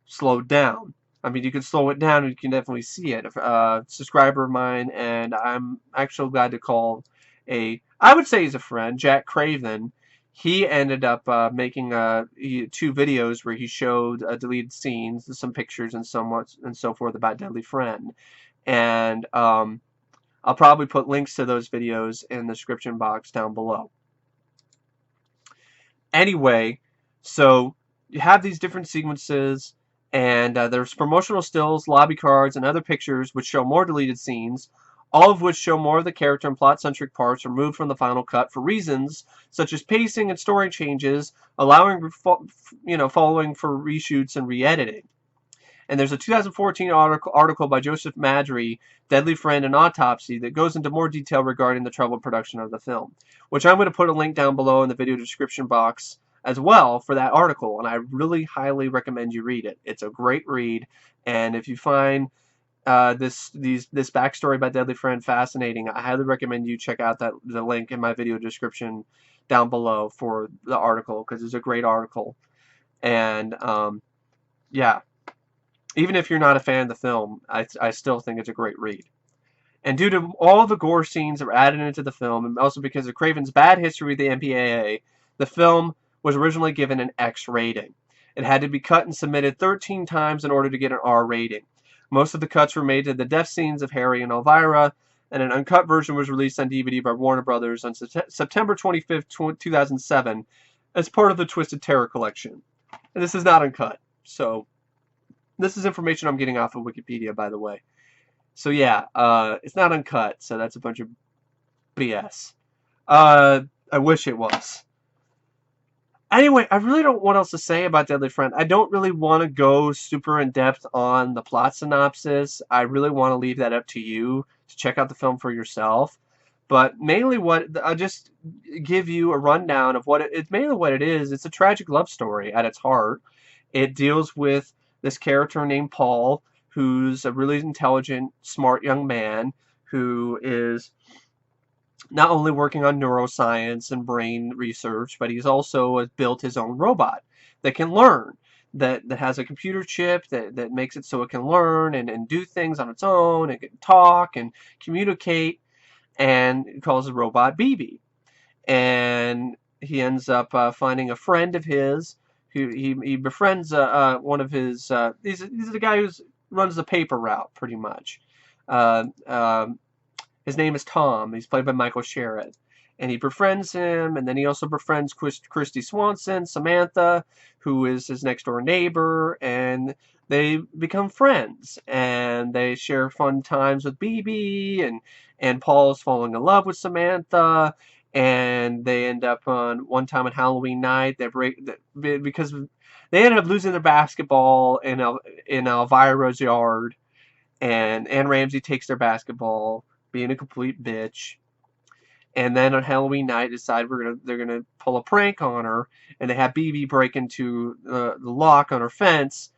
Slowed down. I mean, you can slow it down and you can definitely see it. A subscriber of mine, and I'm actually glad to call I would say he's a friend, Jack Craven. He ended up making 2 videos where he showed deleted scenes, some pictures, and so forth about Deadly Friend. And I'll probably put links to those videos in the description box down below. Anyway, so you have these different sequences, and there's promotional stills, lobby cards, and other pictures which show more deleted scenes, all of which show more of the character and plot-centric parts removed from the final cut for reasons such as pacing and story changes, allowing following for reshoots and re-editing. And there's a 2014 article by Joseph Maddrey, Deadly Friend and Autopsy, that goes into more detail regarding the troubled production of the film, which I'm going to put a link down below in the video description box as well for that article, and I really highly recommend you read it. It's a great read, and if you find this backstory about Deadly Friend fascinating, I highly recommend you check out the link in my video description down below for the article, because it's a great article. And yeah. Even if you're not a fan of the film, I still think it's a great read. And due to all the gore scenes that were added into the film, and also because of Craven's bad history with the MPAA, the film was originally given an X rating. It had to be cut and submitted 13 times in order to get an R rating. Most of the cuts were made to the death scenes of Harry and Elvira, and an uncut version was released on DVD by Warner Brothers on September 25th, 2007, as part of the Twisted Terror collection. And this is not uncut, so this is information I'm getting off of Wikipedia, by the way. So yeah, it's not uncut, so that's a bunch of BS. I wish it was. Anyway, I really don't know what else to say about Deadly Friend. I don't really want to go super in depth on the plot synopsis. I really want to leave that up to you to check out the film for yourself. But mainly I'll just give you a rundown of it's mainly what it is. It's a tragic love story at its heart. It deals with this character named Paul, who's a really intelligent, smart young man who is not only working on neuroscience and brain research, but he's also built his own robot that can learn, that has a computer chip that makes it so it can learn and do things on its own and can talk and communicate, and he calls the robot BB. And he ends up finding a friend of his who he befriends one of his he's the guy who runs the paper route pretty much. Uh, um, his name is Tom. He's played by Michael Sharrett. And he befriends him, and then he also befriends Kristy Swanson, Samantha, who is his next door neighbor, and they become friends. And they share fun times with BB, and Paul's falling in love with Samantha, and they end up on one time on Halloween night, because they ended up losing their basketball in Elvira's yard, and Ramsey takes their basketball, being a complete bitch. And then on Halloween night, decide they're gonna pull a prank on her, and they have BB break into the lock on her fence.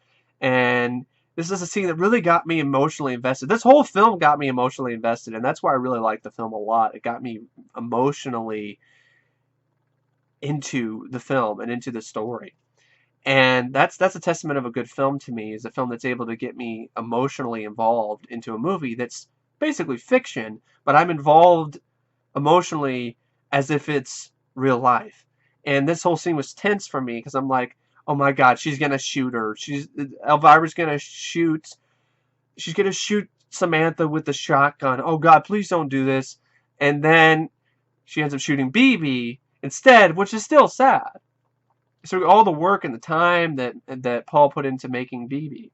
And this is a scene that really got me emotionally invested. This whole film got me emotionally invested, and that's why I really liked the film a lot. It got me emotionally into the film and into the story. And that's a testament of a good film to me, is a film that's able to get me emotionally involved into a movie that's basically fiction, but I'm involved emotionally as if it's real life. And this whole scene was tense for me because I'm like, oh my god, she's gonna shoot her. Elvira's gonna shoot. She's gonna shoot Samantha with the shotgun. Oh god, please don't do this. And then she ends up shooting BB instead, which is still sad. So all the work and the time that Paul put into making BB.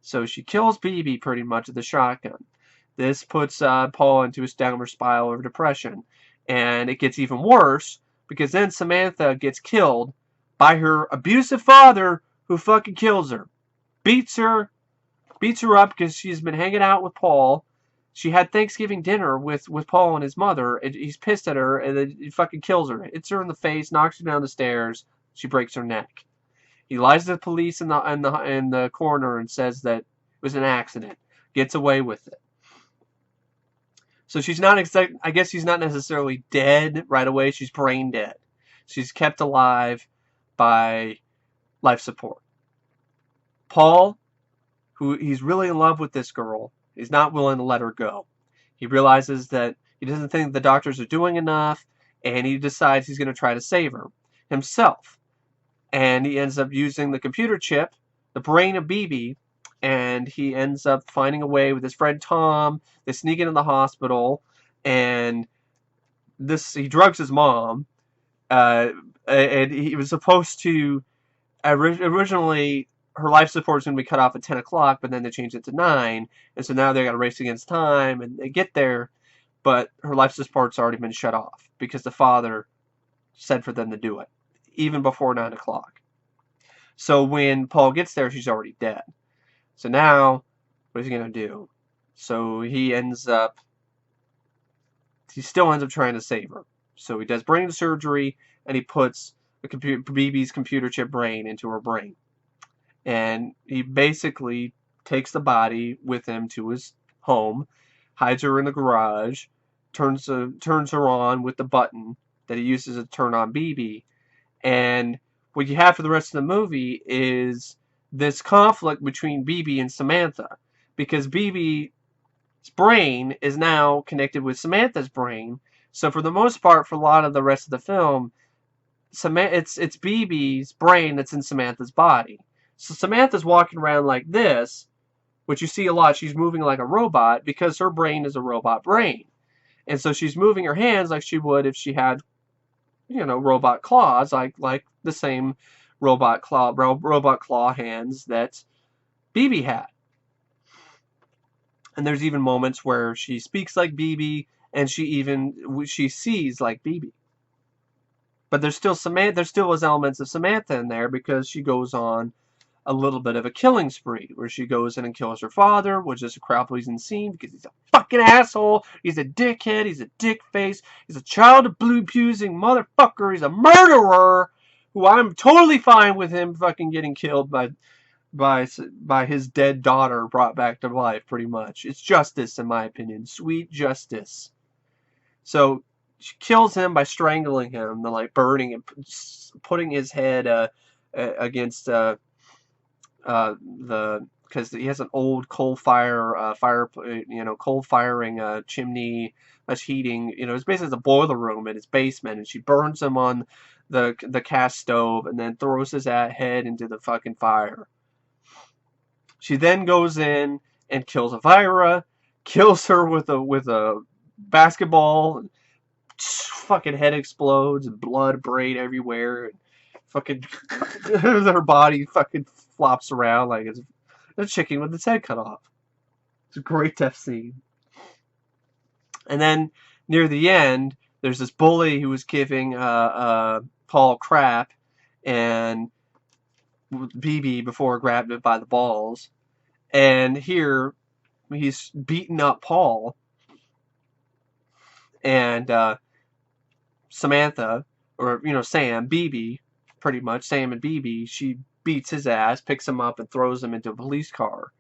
So she kills BB pretty much with the shotgun. This puts Paul into his downward spiral of depression. And it gets even worse because then Samantha gets killed by her abusive father, who fucking kills her. Beats her up because she's been hanging out with Paul. She had Thanksgiving dinner with Paul and his mother, and he's pissed at her, and then he fucking kills her. Hits her in the face, knocks her down the stairs. She breaks her neck. He lies to the police in the corner and says that it was an accident. Gets away with it. So she's not I guess she's not necessarily dead right away. She's brain dead. She's kept alive by life support. Paul, who he's really in love with this girl, he's not willing to let her go. He realizes that he doesn't think the doctors are doing enough, and he decides he's going to try to save her himself. And he ends up using the computer chip, the brain of BB, and he ends up finding a way with his friend Tom. They sneak into the hospital, and he drugs his mom. And he was supposed to originally, her life support was going to be cut off at 10 o'clock, but then they changed it to 9, and so now they got to race against time, and they get there, but her life support's already been shut off because the father said for them to do it, even before 9 o'clock. So when Paul gets there, she's already dead. So now, what is he going to do? So he still ends up trying to save her. So he does brain surgery, and he puts BB's computer chip brain into her brain. And he basically takes the body with him to his home, hides her in the garage, turns her on with the button that he uses to turn on BB. And what you have for the rest of the movie is this conflict between BB and Samantha, because BB's brain is now connected with Samantha's brain. So for the most part, for a lot of the rest of the film, it's BB's brain that's in Samantha's body. So Samantha's walking around like this, which you see a lot. She's moving like a robot because her brain is a robot brain. And so she's moving her hands like she would if she had, robot claws, like the same robot claw hands that BB had. And there's even moments where she speaks like BB and she sees like BB. But there still was elements of Samantha in there because she goes on a little bit of a killing spree where she goes in and kills her father, which is a crowd-pleasing scene because he's a fucking asshole, he's a dickhead, he's a dick face, he's a child abusing motherfucker, he's a murderer, who I'm totally fine with him fucking getting killed by his dead daughter brought back to life, pretty much. It's justice, in my opinion. Sweet justice. So she kills him by strangling him, like burning him, putting his head against because he has an old coal firing chimney that's heating. It's basically the boiler room in his basement, and she burns him on the cast stove, and then throws his head into the fucking fire. She then goes in and kills Elvira, kills her with a basketball. Fucking head explodes and blood braid everywhere. And fucking her body fucking flops around like it's a chicken with its head cut off. It's a great death scene. And then near the end, there's this bully who was giving Paul crap, and BB before grabbed it by the balls. And here he's beating up Paul, and Samantha, or Sam, BB, pretty much Sam and BB, she beats his ass, picks him up, and throws him into a police car.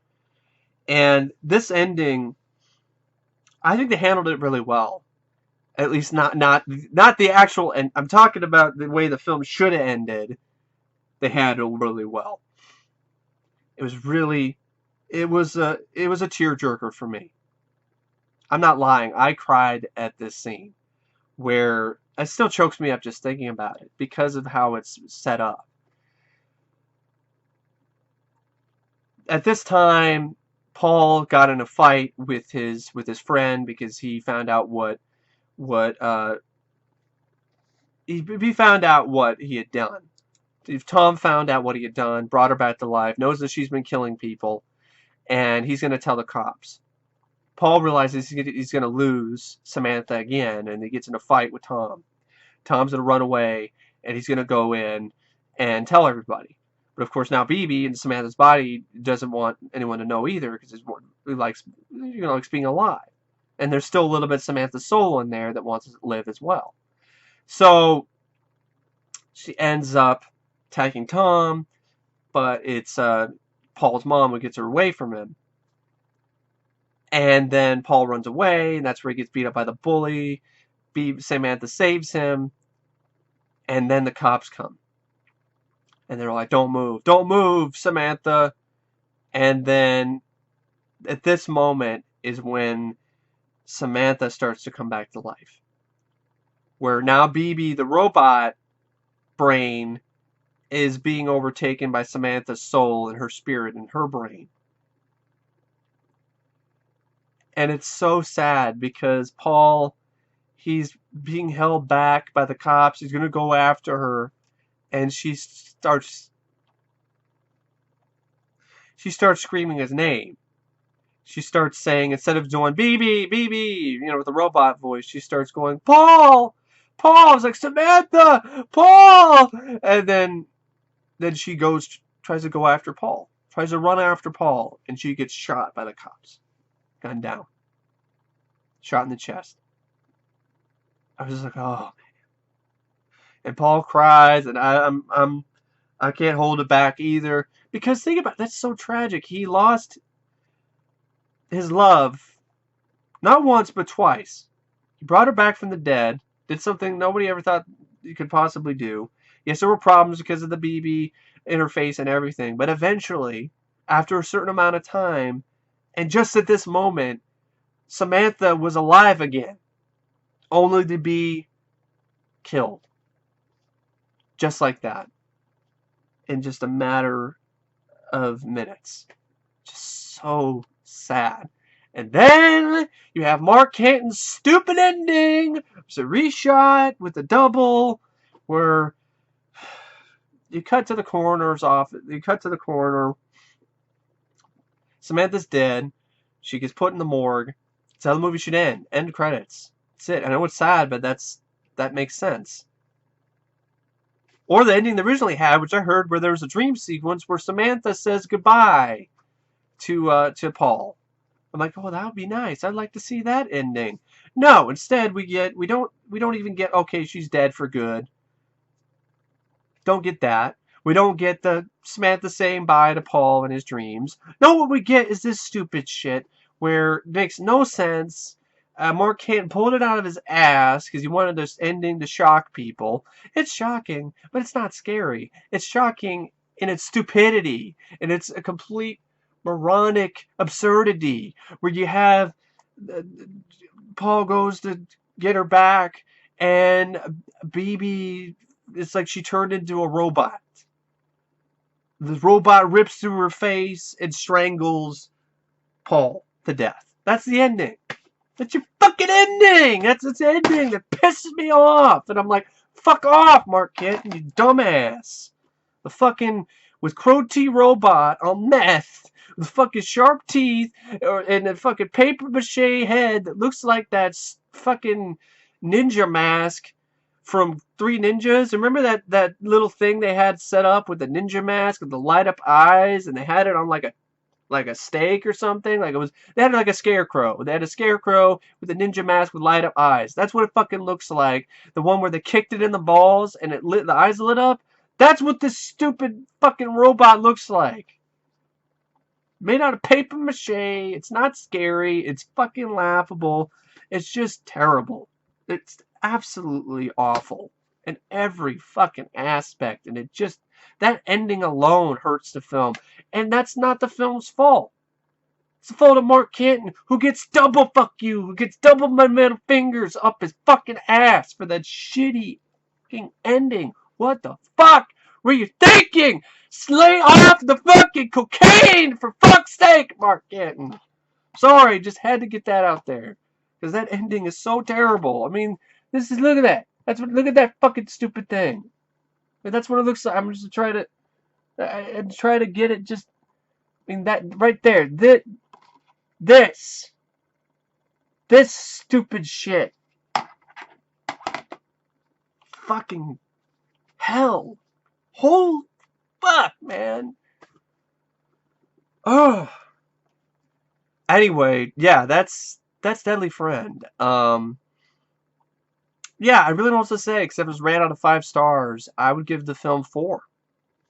And this ending, I think they handled it really well. At least not the actual, and I'm talking about the way the film should have ended. They handled really well. It was a tearjerker for me. I'm not lying. I cried at this scene, where it still chokes me up just thinking about it because of how it's set up. At this time, Paul got in a fight with his friend because he found out he found out what he had done. Tom found out what he had done, brought her back to life, knows that she's been killing people, and he's going to tell the cops. Paul realizes he's going to lose Samantha again, and he gets in a fight with Tom. Tom's going to run away, and he's going to go in and tell everybody. But of course now BB in Samantha's body doesn't want anyone to know either because he likes being alive. And there's still a little bit of Samantha's soul in there that wants to live as well. So she ends up attacking Tom, but it's Paul's mom who gets her away from him. And then Paul runs away, and that's where he gets beat up by the bully. Samantha saves him, and then the cops come. And they're like, don't move, Samantha. And then at this moment is when Samantha starts to come back to life. Where now BB, the robot brain, is being overtaken by Samantha's soul and her spirit and her brain. And it's so sad because Paul, he's being held back by the cops. He's going to go after her. And she starts screaming his name. She starts saying, instead of doing BB, with the robot voice, she starts going, Paul! I was like, Samantha! Paul! And then she tries to go after Paul. Tries to run after Paul. And she gets shot by the cops. Gunned down. Shot in the chest. I was just like, oh, man. And Paul cries, and I can't hold it back either. Because think about it, that's so tragic. He lost his love, not once, but twice. He brought her back from the dead, did something nobody ever thought you could possibly do. Yes, there were problems because of the BB interface and everything, but eventually, after a certain amount of time, and just at this moment, Samantha was alive again, only to be killed. Just like that. In just a matter of minutes. Just so sad. And then you have Mark Canton's stupid ending. It's a reshot with a double where you cut to the coroner's office. You cut to the coroner. Samantha's dead. She gets put in the morgue. That's how the movie should end. End credits. That's it. I know it's sad, but that makes sense. Or the ending they originally had, which I heard, where there was a dream sequence where Samantha says goodbye to Paul. I'm like, oh, that would be nice. I'd like to see that ending. No, instead we don't even get, okay, she's dead for good. Don't get that. We don't get the Samantha saying bye to Paul in his dreams. No, what we get is this stupid shit where it makes no sense. Mark Canton pulled it out of his ass because he wanted this ending to shock people. It's shocking, but it's not scary. It's shocking in its stupidity, and it's a complete moronic absurdity where you have Paul goes to get her back, and BB, it's like she turned into a robot. The robot rips through her face and strangles Paul to death. That's the ending. That's your fucking ending. That's its ending that pisses me off. And I'm like, fuck off, Mark Canton, you dumbass. The fucking, with Crow T robot on meth, with fucking sharp teeth, and a fucking paper mache head that looks like that fucking ninja mask from Three Ninjas. Remember that little thing they had set up with the ninja mask with the light up eyes, and they had it on like a stake or something? Like they had like a scarecrow. They had a scarecrow with a ninja mask with light up eyes. That's what it fucking looks like. The one where they kicked it in the balls and the eyes lit up. That's what this stupid fucking robot looks like. Made out of paper mache. It's not scary. It's fucking laughable. It's just terrible. It's absolutely awful in every fucking aspect. And it just, that ending alone hurts the film. And that's not the film's fault. It's the fault of Mark Canton, who gets double fuck you, who gets double my middle fingers up his fucking ass for that shitty fucking ending. What the fuck were you thinking? Slay off the fucking cocaine, for fuck's sake, Mark Canton. Sorry, just had to get that out there. Because that ending is so terrible. I mean, look at that. Look at that fucking stupid thing. That's what it looks like. I'm just trying to get it just, I mean, that right there. This stupid shit. Fucking hell. Holy fuck, man. Oh. Anyway, yeah, that's Deadly Friend. Yeah, I really don't know what to say, except it was rated out of 5 stars. I would give the film 4.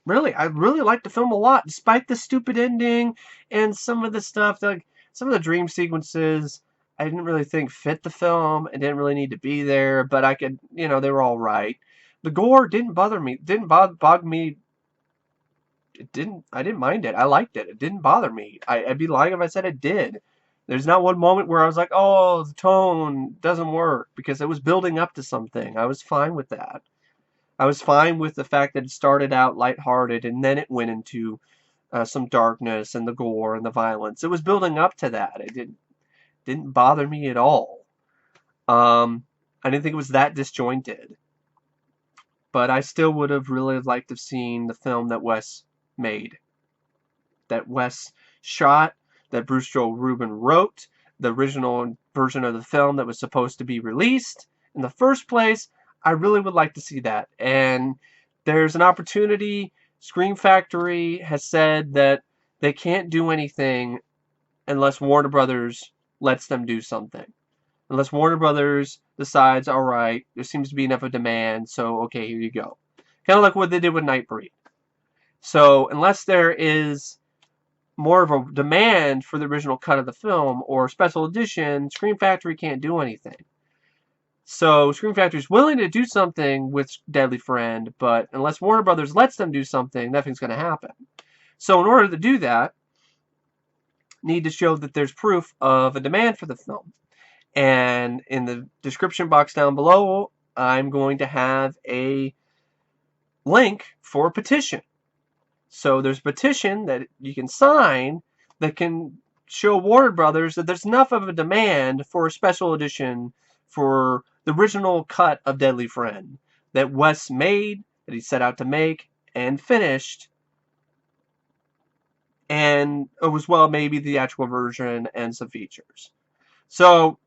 Really, I really liked the film a lot, despite the stupid ending and some of the stuff, like some of the dream sequences, I didn't really think fit the film. It didn't really need to be there, but I could, they were all right. The gore didn't bother me. Didn't bog me. I didn't mind it. I liked it. It didn't bother me. I'd be lying if I said it did. There's not one moment where I was like, oh, the tone doesn't work, because it was building up to something. I was fine with that. I was fine with the fact that it started out lighthearted and then it went into some darkness and the gore and the violence. It was building up to that. It didn't bother me at all. I didn't think it was that disjointed. But I still would have really liked to have seen the film that Wes made. That Wes shot, that Bruce Joel Rubin wrote, the original version of the film that was supposed to be released in the first place. I really would like to see that. And there's an opportunity. Scream Factory has said that they can't do anything unless Warner Brothers lets them do something. Unless Warner Brothers decides, all right, there seems to be enough of demand, so okay, here you go. Kind of like what they did with Nightbreed. So unless there is more of a demand for the original cut of the film or special edition, Scream Factory can't do anything. So Scream Factory is willing to do something with Deadly Friend, but unless Warner Brothers lets them do something, nothing's going to happen. So in order to do that, need to show that there's proof of a demand for the film. And in the description box down below, I'm going to have a link for a petition. So there's a petition that you can sign that can show Warner Brothers that there's enough of a demand for a special edition for the original cut of Deadly Friend that Wes made, that he set out to make, and finished, and as well maybe the actual version and some features. So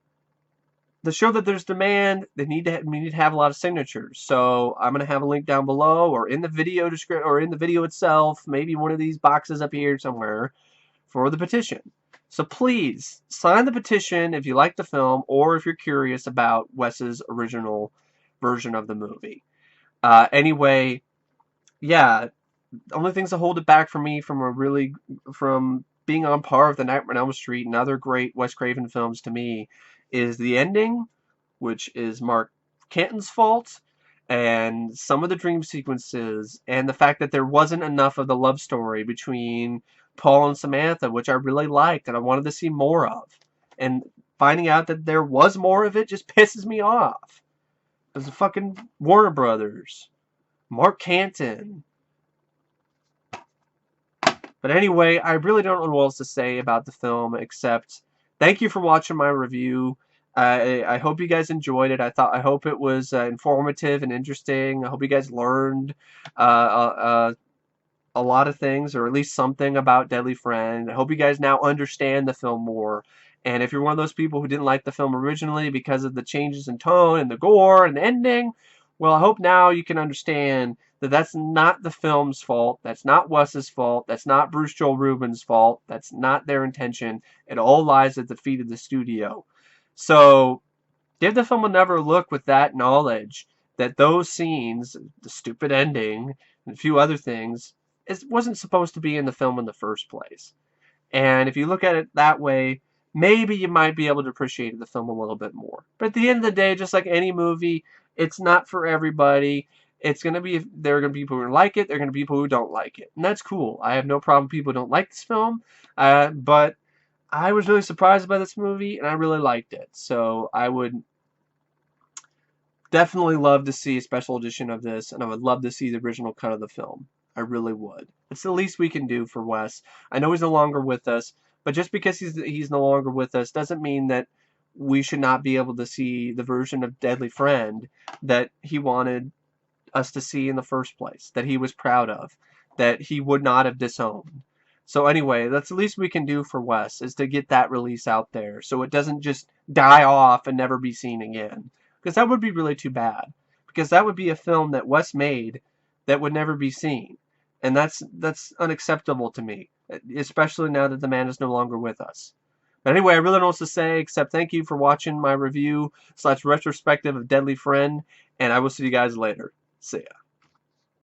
to show that there's demand, we need to have a lot of signatures. So I'm going to have a link down below, or in the video description, or in the video itself, maybe one of these boxes up here somewhere, for the petition. So please sign the petition if you like the film, or if you're curious about Wes's original version of the movie. Anyway, yeah, the only things that hold it back for me from being on par with The Nightmare on Elm Street and other great Wes Craven films to me is the ending, which is Mark Canton's fault, and some of the dream sequences, and the fact that there wasn't enough of the love story between Paul and Samantha, which I really liked and I wanted to see more of. And finding out that there was more of it just pisses me off. It was fucking Warner Brothers. Mark Canton. But anyway, I really don't know what else to say about the film except thank you for watching my review. I hope you guys enjoyed it. I hope it was informative and interesting. I hope you guys learned a lot of things, or at least something about Deadly Friend. I hope you guys now understand the film more. And if you're one of those people who didn't like the film originally because of the changes in tone and the gore and the ending, well, I hope now you can understand that that's not the film's fault. That's not Wes's fault. That's not Bruce Joel Rubin's fault. That's not their intention. It all lies at the feet of the studio. So give the film another look with that knowledge that those scenes, the stupid ending, and a few other things, it wasn't supposed to be in the film in the first place. And if you look at it that way, maybe you might be able to appreciate the film a little bit more. But at the end of the day, just like any movie, it's not for everybody. There are going to be people who like it. There are going to be people who don't like it. And that's cool. I have no problem with people who don't like this film. But I was really surprised by this movie, and I really liked it. So I would definitely love to see a special edition of this, and I would love to see the original cut of the film. I really would. It's the least we can do for Wes. I know he's no longer with us, but just because he's no longer with us doesn't mean that we should not be able to see the version of Deadly Friend that he wanted us to see in the first place, that he was proud of, that he would not have disowned. So anyway, that's the least we can do for Wes, is to get that release out there so it doesn't just die off and never be seen again. Because that would be really too bad. Because that would be a film that Wes made that would never be seen. And that's unacceptable to me, especially now that the man is no longer with us. But anyway, I really don't know what to say except thank you for watching my review / retrospective of Deadly Friend, and I will see you guys later. See ya.